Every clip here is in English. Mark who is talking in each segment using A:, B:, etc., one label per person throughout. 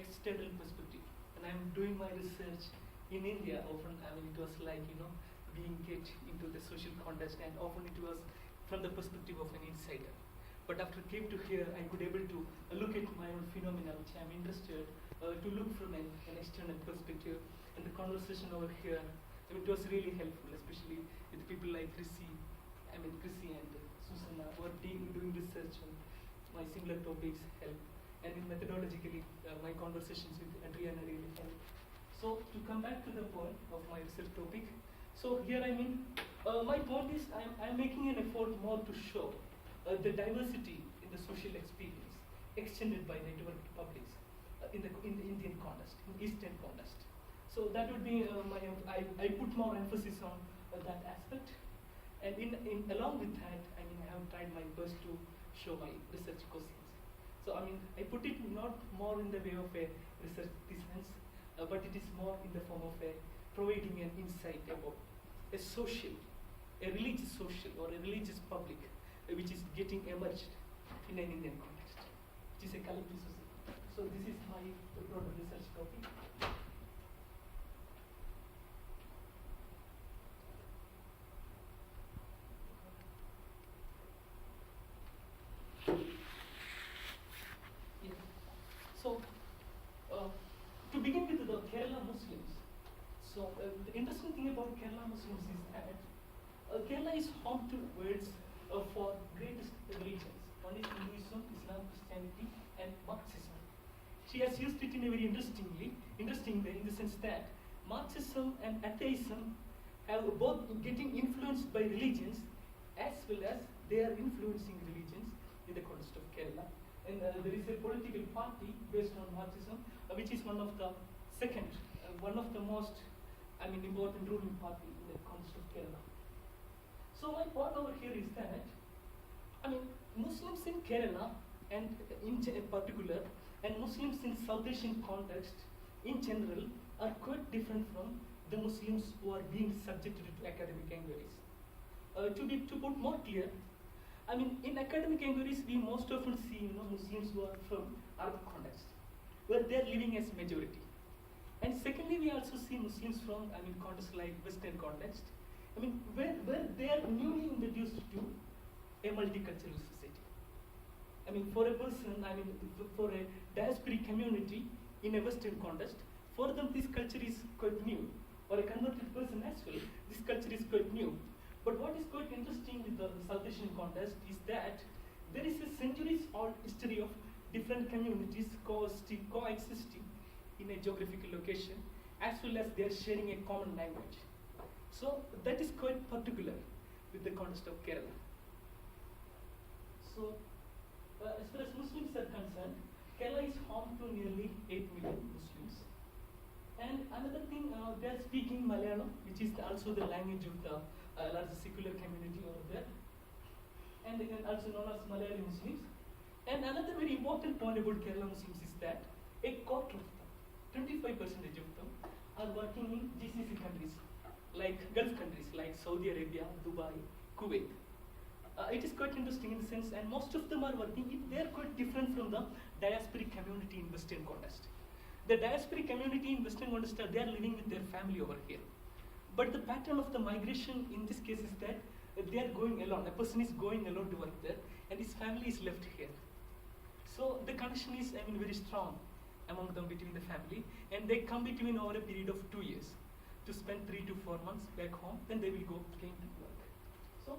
A: external perspective. When I'm doing my research in India, often it was like being get into the social context, and often it was from the perspective of an insider. But after came to here, I could able to look at my own phenomena, which I'm interested to look from an external perspective. And the conversation over here, it was really helpful, especially with people like Chrissy and Susanna, who are doing research on my similar topics help. And in methodologically, my conversations with Adriana really help. So to come back to the point of my research topic, so here my point is I'm making an effort more to show the diversity in the social experience extended by networked publics in the Indian context, in Eastern context. So that would be I put more emphasis on that aspect, and along with that, I have tried my best to show my research questions. So I put it not more in the way of a research thesis, but it is more in the form of providing an insight about a religious social or a religious public which is getting emerged in an Indian context, which is a collective society. So this is my broader research topic. Yeah. So to begin with the Kerala Muslims. So the interesting thing about Kerala Muslims is that Kerala is home to words for greatest religions. One is Hinduism, Islam, Christianity, and Marxism. She has used it in a very interesting way, in the sense that Marxism and atheism have both getting influenced by religions, as well as they are influencing religions in the context of Kerala. And there is a political party based on Marxism, which is one of the most important ruling party in the context of Kerala. So my point over here is that Muslims in Kerala and in particular, and Muslims in South Asian context in general are quite different from the Muslims who are being subjected to academic inquiries. To put more clear, in academic inquiries we most often see Muslims who are from Arab context, where they are living as majority. And secondly, we also see Muslims from context like Western context, where they are newly introduced to a multicultural society. For a person, for a diasporic community in a Western context, for them this culture is quite new. For a converted person as well, this culture is quite new. But what is quite interesting with the South Asian context is that there is a centuries-old history of different communities coexisting in a geographical location, as well as they are sharing a common language. So that is quite particular with the context of Kerala. So as far as Muslims are concerned, Kerala is home to nearly 8 million Muslims. And another thing, they are speaking Malayalam, which is also the language of the large secular community over there, and also known as Malayali Muslims. And another very important point about Kerala Muslims is that a quarter of them, 25% of them, are working in GCC countries, like Gulf countries like Saudi Arabia, Dubai, Kuwait. It is quite interesting in the sense, and most of them are working, they are quite different from the diasporic community in Western context. The diasporic community in Western context, they are living with their family over here. But the pattern of the migration in this case is that they are going alone. A person is going alone to work there, and his family is left here. So the connection is, very strong among them between the family, and they come between over a period of 2 years to spend 3 to 4 months back home. Then they will go again to work. So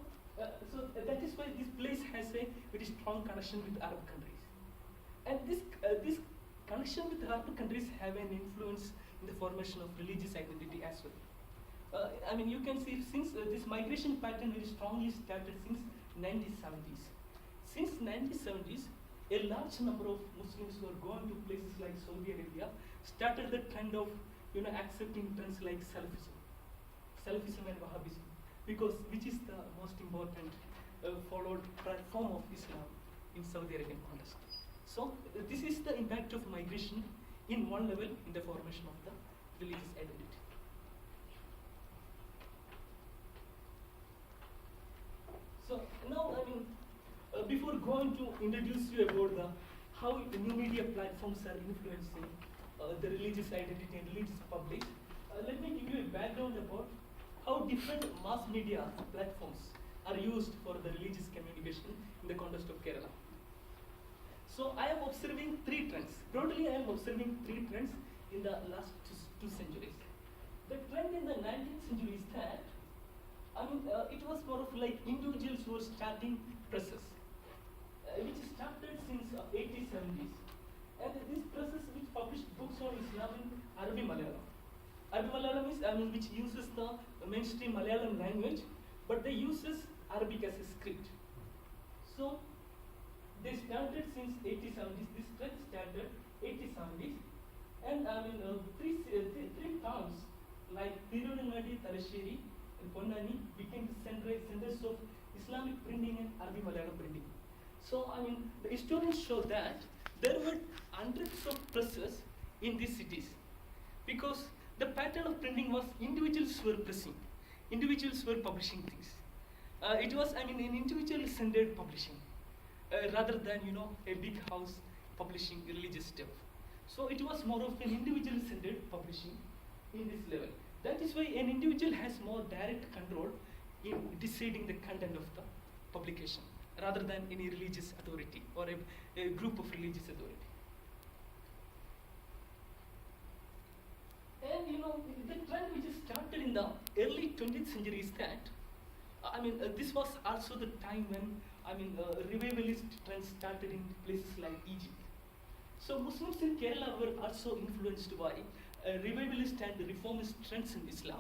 A: that is why this place has a very strong connection with Arab countries, and this connection with Arab countries have an influence in the formation of religious identity as well. You can see since this migration pattern very strongly started since 1970s. Since 1970s, a large number of Muslims who are going to places like Saudi Arabia started the trend of accepting trends like Salafism and Wahhabism, which is the most important followed form of Islam in Saudi Arabian context. So this is the impact of migration in one level in the formation of the religious identity. So now, before going to introduce you about how the new media platforms are influencing the religious identity and religious public, let me give you a background about how different mass media platforms are used for the religious communication in the context of Kerala. So I am observing three trends. Broadly, I am observing three trends in the last two centuries. The trend in the 19th century is that, it was more of like individuals who were starting presses, which started since 80s, 70s. And these presses which published books on Islam in Arabic Malayalam. Arabic Malayalam is, which uses the mainstream Malayalam language, but they uses Arabic as a script. So they started since 80s, 70s. This trend started 80s, 70s. And three towns like Tirunelveli, Talasheri, and Ponnani became the centers of Islamic printing and Arabic Malayalam printing. So the historians show that there were hundreds of presses in these cities because the pattern of printing was individuals were pressing, individuals were publishing things. It was an individual-centered publishing rather than a big house publishing religious stuff. So it was more of an individual-centered publishing in this level. That is why an individual has more direct control in deciding the content of the publication rather than any religious authority or a group of religious authority. And the trend which started in the early 20th century is that, this was also the time when, revivalist trends started in places like Egypt. So Muslims in Kerala were also influenced by revivalist and reformist trends in Islam.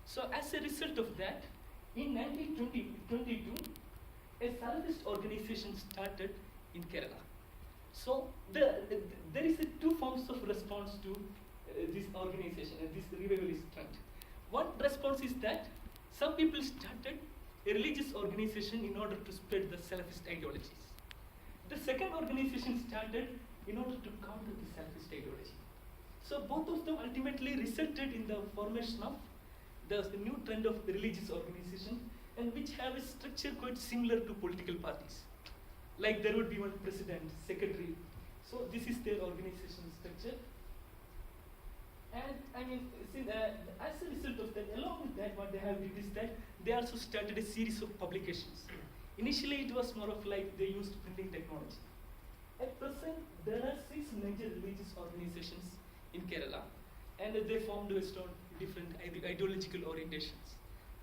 A: So as a result of that, in 1922, a Salafist organization started in Kerala. So there is two forms of response to this organization and this revivalist trend. One response is that some people started a religious organization in order to spread the Salafist ideologies. The second organization started in order to counter the Salafist ideology. So both of them ultimately resulted in the formation of the new trend of religious organization, and which have a structure quite similar to political parties. Like there would be one president, secretary. So this is their organization structure. And as a result of that, along with that, what they have did is that they also started a series of publications. Initially, it was more of like they used printing technology. At present, there are 6 major religious organizations in Kerala, and they formed based on different ideological orientations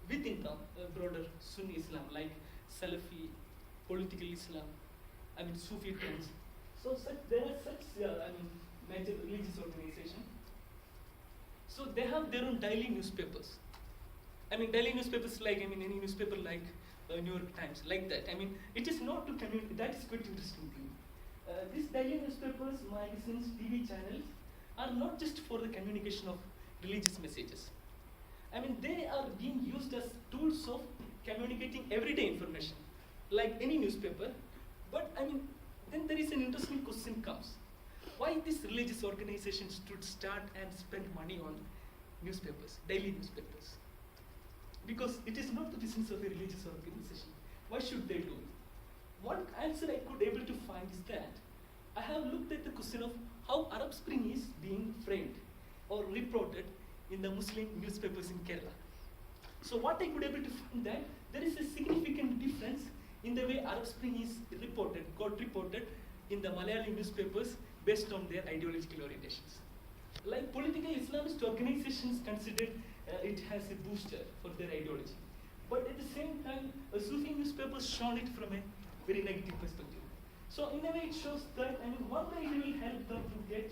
A: within the broader Sunni Islam, like Salafi, political Islam, Sufi trends. So there are such major religious organizations. So they have their own daily newspapers. Daily newspapers like any newspaper like New York Times, like that. It is not to communicate. That is quite interesting thing. These daily newspapers, magazines, TV channels are not just for the communication of religious messages. They are being used as tools of communicating everyday information, like any newspaper. But then there is an interesting question comes. Why this religious organizations should start and spend money on newspapers, daily newspapers? Because it is not the business of a religious organization. Why should they do it? One answer I could able to find is that I have looked at the question of how Arab Spring is being framed or reported in the Muslim newspapers in Kerala. So what I could able to find that there is a significant difference in the way Arab Spring is got reported in the Malayali newspapers based on their ideological orientations. Like political Islamist organizations considered it has a booster for their ideology. But at the same time, Sufi newspapers shown it from a very negative perspective. So in a way it shows that, one way it will help them to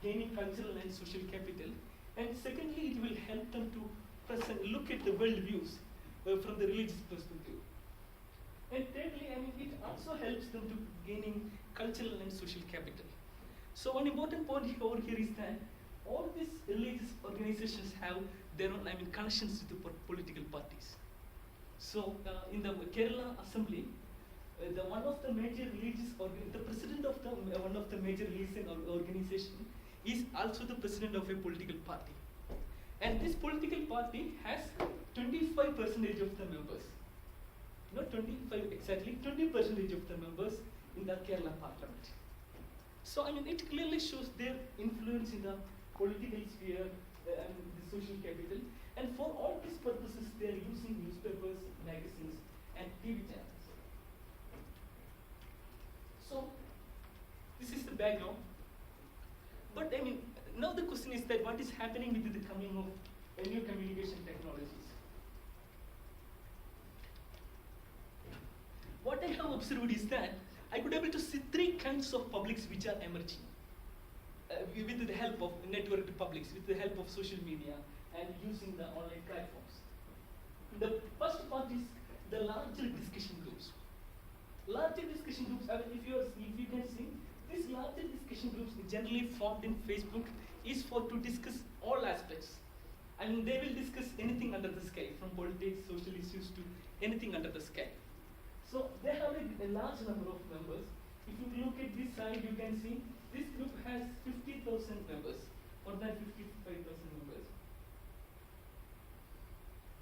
A: gaining cultural and social capital, and secondly it will help them to look at the world views from the religious perspective. And thirdly, it also helps them to gaining cultural and social capital. So one important point over here is that all these religious organizations have their own connections to the political parties. So in the Kerala Assembly, the president of one of the major religious organization is also the president of a political party. And this political party has 25% of the members. Not 25 exactly, 20% of the members in the Kerala parliament. So I mean, it clearly shows their influence in the political sphere and the social capital. And for all these purposes, they are using newspapers, magazines, and TV channels. So this is the background. But I mean, now the question is that what is happening with the coming of new communication technologies? What I have observed is that I could able to see three kinds of publics which are emerging with the help of networked publics, with the help of social media and using the online platforms. The first part is the larger discussion groups. Larger discussion groups, I mean, if you can see, these larger discussion groups generally formed in Facebook is for to discuss all aspects. I mean, they will discuss anything under the sky, from politics, social issues to anything under the sky. So they have a large number of members. If you look at this side, you can see this group has 50,000 members, more than 55,000 members.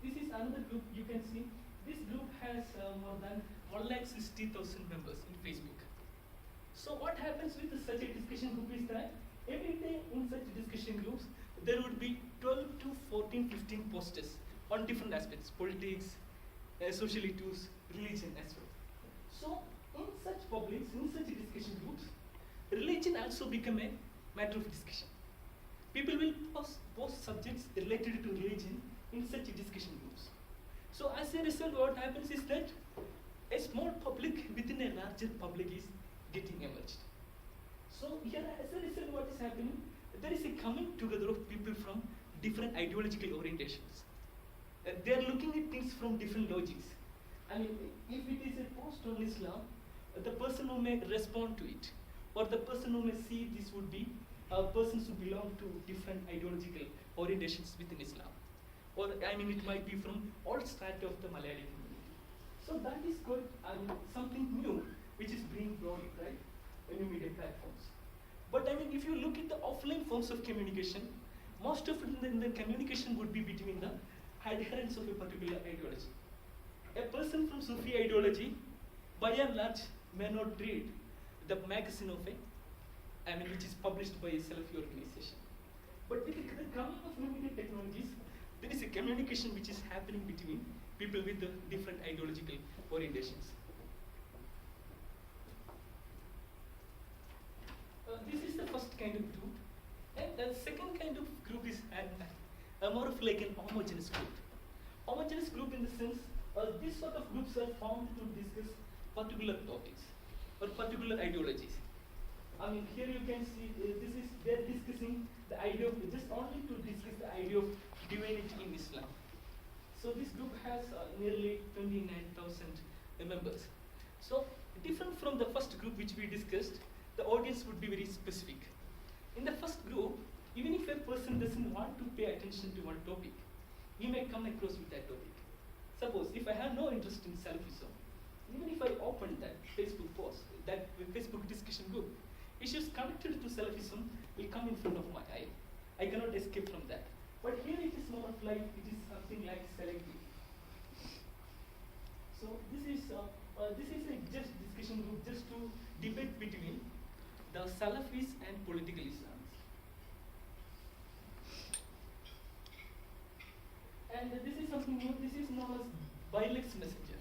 A: This is another group, you can see. This group has more than 160,000 members in Facebook. So what happens with such a discussion group is that every day in such discussion groups, there would be 12 to 14, 15 posters on different aspects, politics, social issues, religion as well. So in such publics, in such discussion groups, religion also become a matter of discussion. People will post subjects related to religion in such discussion groups. So as a result, what happens is that a small public within a larger public is getting emerged. So here, as a result, what is happening? There is a coming together of people from different ideological orientations. They are looking at things from different logics. I mean, if it is a post on Islam, the person who may respond to it, or the person who may see this would be persons who belong to different ideological orientations within Islam. Or, I mean, it might be from all strata of the Malayali community. So that is good, I mean, something new, which is being brought, right, in new media platforms. But I mean, if you look at the offline forms of communication, most of it in the communication would be between the adherents of a particular ideology. A person from Sufi ideology, by and large, may not read the magazine of which is published by a Salafi organization. But with the coming of new media technologies, there is a communication which is happening between people with the different ideological orientations. This is the first kind of group. And the second kind of group is more of like an homogeneous group. Homogeneous group in the sense, these sort of groups are formed to discuss particular topics or particular ideologies. I mean, here you can see they're discussing the idea of, just only to discuss the idea of divinity in Islam. So this group has nearly 29,000 members. So different from the first group which we discussed, the audience would be very specific. In the first group, even if a person doesn't want to pay attention to one topic, he may come across with that topic. Suppose if I have no interest in Salafism, even if I open that Facebook post, that Facebook discussion group, issues connected to Salafism will come in front of my eye. I cannot escape from that. But here it is more of like, it is something like selective. So this is a just discussion group just to debate between the Salafis and political Islams. And this is something new, this is known as Bilex Messenger.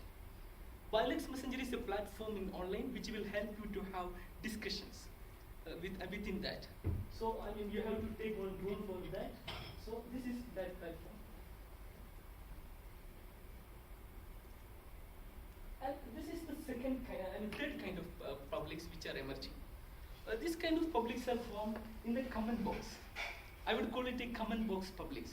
A: Bilex Messenger is a platform in online which will help you to have discussions within that. So I mean, you have to take one drone for that. So this is that platform. And this is the second kind, third kind of publics which are emerging. This kind of publics are formed in the comment box. I would call it a comment box publics.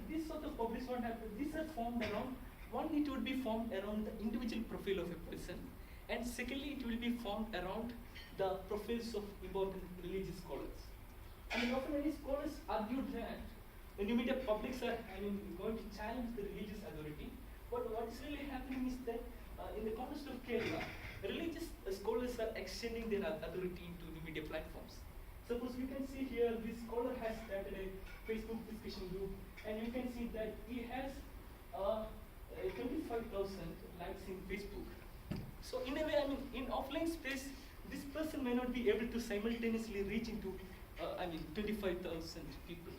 A: This sort of publics, what happens? These are formed around, one, it would be formed around the individual profile of a person, and secondly, it will be formed around the profiles of important religious scholars. I mean, often many scholars argue that the new media publics are, going to challenge the religious authority. But what is really happening is that in the context of Kerala, religious scholars are extending their authority into new media platforms. Suppose you can see here, this scholar has started a Facebook discussion group, and you can see that he has 25,000 likes in Facebook. So in a way, in offline space, this person may not be able to simultaneously reach into, 25,000 people.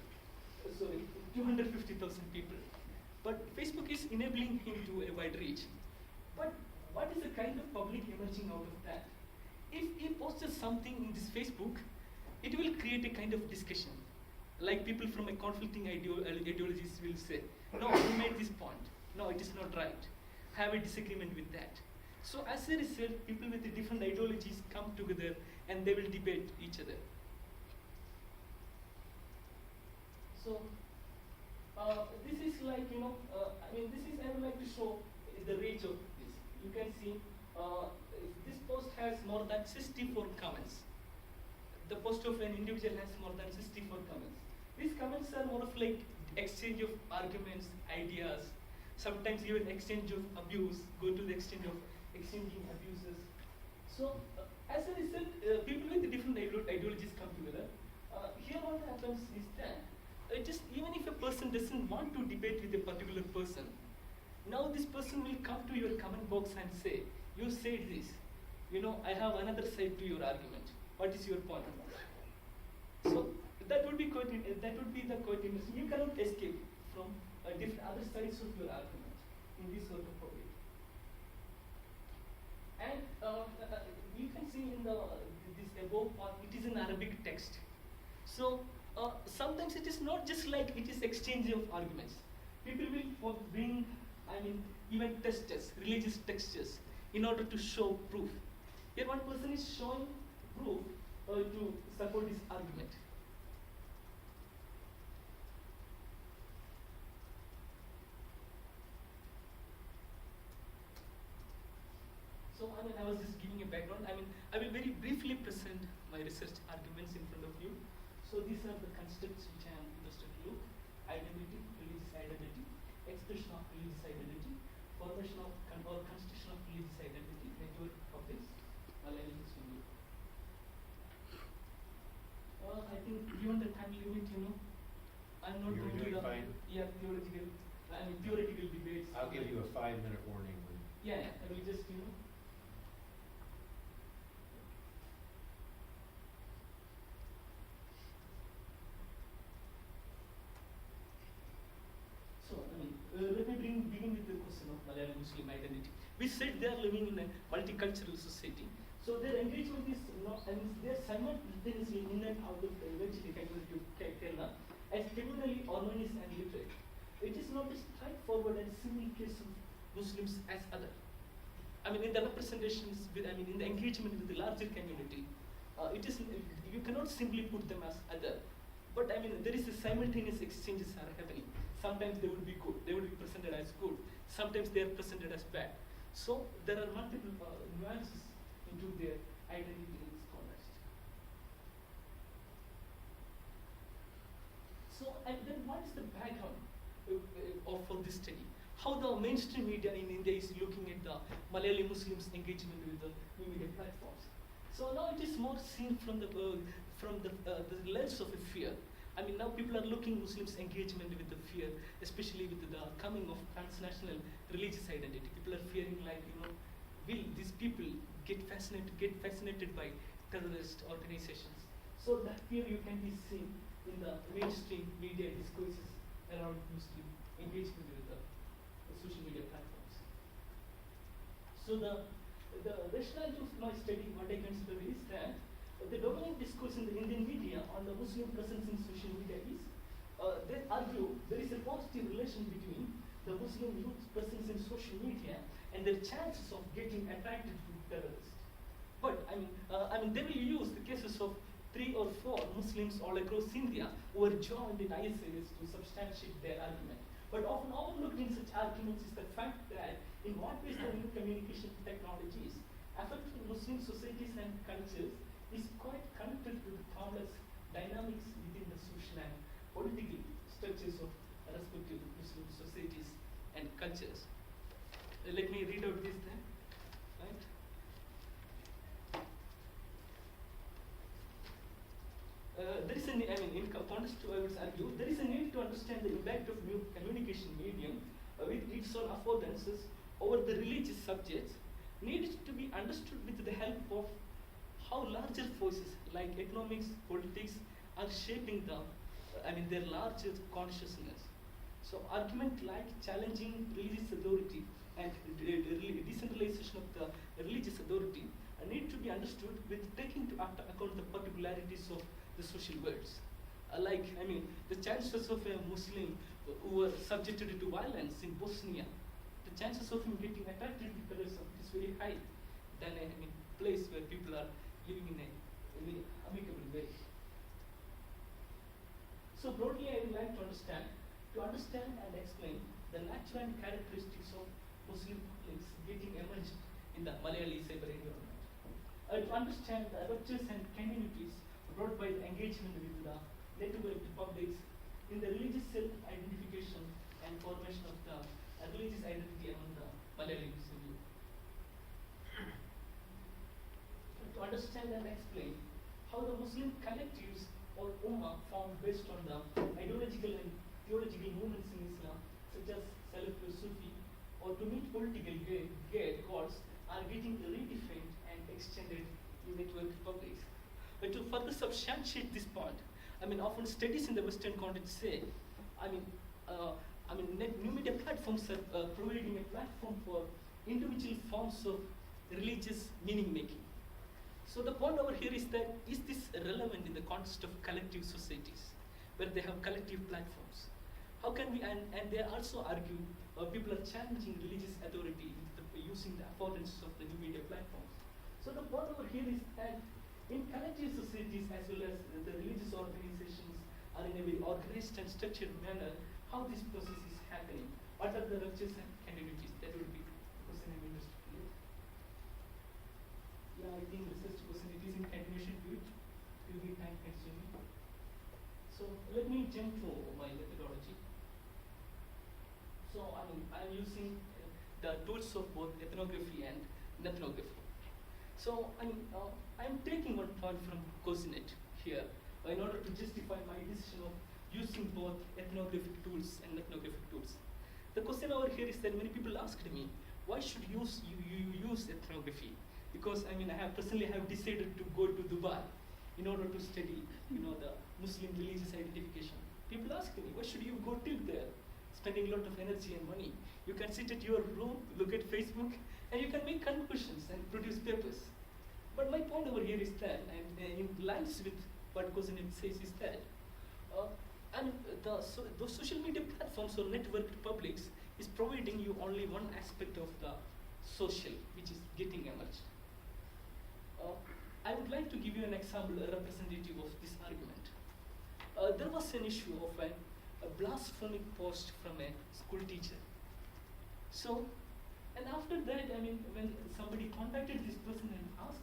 A: Sorry, 250,000 people. But Facebook is enabling him to a wide reach. But what is the kind of public emerging out of that? If he posts something in this Facebook, it will create a kind of discussion. Like people from a conflicting ideologies will say, no, you made this point. No, it is not right. Have a disagreement with that. So as a result, people with the different ideologies come together and they will debate each other. So this is like, this is, I would like to show the reach of this. You can see this post has more than 64 comments. The post of an individual has more than 64 comments. These comments are more of like exchange of arguments, ideas, sometimes even exchange of abuse, go to the extent of exchanging abuses. So as a result, people with different ideologies come together. Here what happens is that just even if a person doesn't want to debate with a particular person, now this person will come to your comment box and say, you said this, I have another side to your argument. What is your point on that? So that would be the quite interesting. You cannot escape from different other sides of your argument in this sort of way. And you can see in this above part, it is an Arabic text. So sometimes it is not just like it is exchange of arguments. People will bring, even textures, religious textures, in order to show proof. Here one person is showing proof to support his argument. So I was just giving a background. I will very briefly present my research arguments in front of you. So these are the constructs which I am interested to look: identity, religious identity, expression of religious identity, formation of or construction of religious identity, network of this, Malayali Muslim. I think given the time limit, I'm not going to theoretical debates.
B: I'll give you a 5-minute warning.
A: Yeah, I will just, So, let me begin with the question of Malayalam Muslim identity. We said they are living in a multicultural society. So their engagement is they are simultaneously in and out of the eventually community of Kerala as communally harmonious and literate. It is not a straightforward and simple case of Muslims as other. In the representations, in the engagement with the larger community, it is you cannot simply put them as other. But there is a simultaneous exchanges are happening. Sometimes they would be good, they would be presented as good. Sometimes they are presented as bad. So there are multiple nuances into their identity in this context. So and then what is the background for this study? How the mainstream media in India is looking at the Malayali Muslims' engagement with the new media platforms. So now it is more seen from the lens of a fear. Now people are looking Muslims' engagement with the fear, especially with the coming of transnational religious identity. People are fearing, will these people get fascinated by terrorist organizations? So that fear you can be seen in the mainstream media discourses around Muslim engagement with the social media platforms. So the rationale of my study, what I consider is that the dominant discourse in the Indian media on the Muslim presence in social media is, they argue there is a positive relation between the Muslim youth's presence in social media and their chances of getting attracted to terrorists. But they will use the cases of 3 or 4 Muslims all across India who were joined in ISIS to substantiate their argument. But often overlooked in such arguments is the fact that in what ways the new communication technologies affecting Muslim societies and cultures is quite connected to the complex dynamics within the social and political structures of respective Muslim societies and cultures. Let me read out this then. Right? There is in contrast to I would argue, there is a need to understand the impact of new communication medium with its own affordances over the religious subjects needs to be understood with the help of how larger forces like economics, politics are shaping their larger consciousness. So argument like challenging religious authority and decentralization of the religious authority need to be understood with taking to account the particularities of the social worlds. The chances of a Muslim who were subjected to violence in Bosnia, the chances of him getting attracted to terrorism is very high than a place where people are living in a amicable way. So broadly, I would like to understand and explain the nature and characteristics of Muslim publics getting emerged in the Malayali cyber environment. To understand the ruptures and continuities brought by the engagement with the networked publics in the religious self-identification and formation of the religious identity among the Malayali Muslim youth. To understand and explain how the Muslim collectives or Ummah formed based on the ideological and theological movements in Islam, such as Salafi or Sufi, or to meet political goals, are getting redefined and extended in networked publics. But to further substantiate this point, often studies in the Western context say, new media platforms are providing a platform for individual forms of religious meaning making. So the point over here is that, is this relevant in the context of collective societies, where they have collective platforms? How can we, and they also argue, people are challenging religious authority using the affordances of the new media platforms. So the point over here is that in collective societies as well as the religious organizations are in a very organized and structured manner, how this process is happening, what are the ruptures and continuities? That would be the question I'm interested in. Yeah, I think research question, it is in continuation to it. It will be time consuming. So let me jump to my methodology. So I'm using the tools of both ethnography and ethnography. So I'm taking one point from COSINET here in order to justify my decision of using both ethnographic tools and ethnographic tools. The question over here is that many people asked me, why should you use ethnography? Because I personally have decided to go to Dubai in order to study, the Muslim religious identification. People ask me, why should you go till there, spending a lot of energy and money? You can sit at your room, look at Facebook, and you can make conclusions and produce papers. But my point over here is that, and in lines with what COSINET says, is that those social media platforms or networked publics is providing you only one aspect of the social, which is getting emerged. I would like to give you an example, a representative of this argument. There was an issue of a blasphemic post from a school teacher. So, and after that, when somebody contacted this person and asked,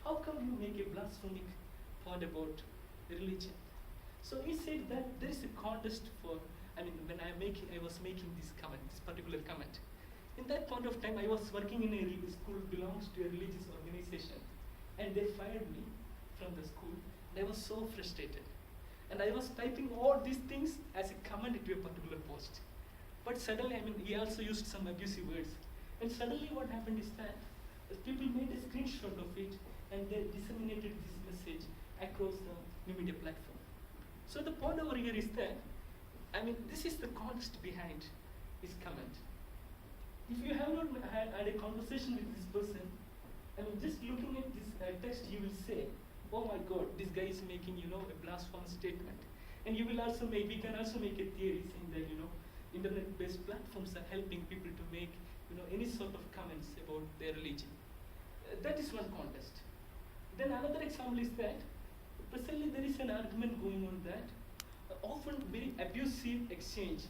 A: how come you make a blasphemic point about religion? So he said that there is a contest for, when I was making this comment, this particular comment. In that point of time, I was working in a school belongs to a religious organization, and they fired me from the school. And I was so frustrated. And I was typing all these things as a comment to a particular post. But suddenly, he also used some abusive words. And suddenly what happened is that people made a screenshot of it and they disseminated this message across the new media platform. So the point over here is that, this is the context behind his comment. If you have not had a conversation with this person, just looking at this text, you will say, oh my God, this guy is making, a blasphemous statement. And you will also we can also make a theory saying that, internet-based platforms are helping people to make, any sort of comments about their religion. That is one context. Then another example is that, presently there is an argument going on that often very abusive exchange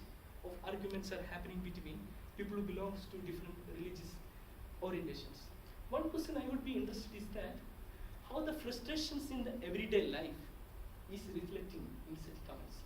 A: of arguments are happening between people who belong to different religious orientations. One question I would be interested is that how the frustrations in the everyday life is reflecting in such comments.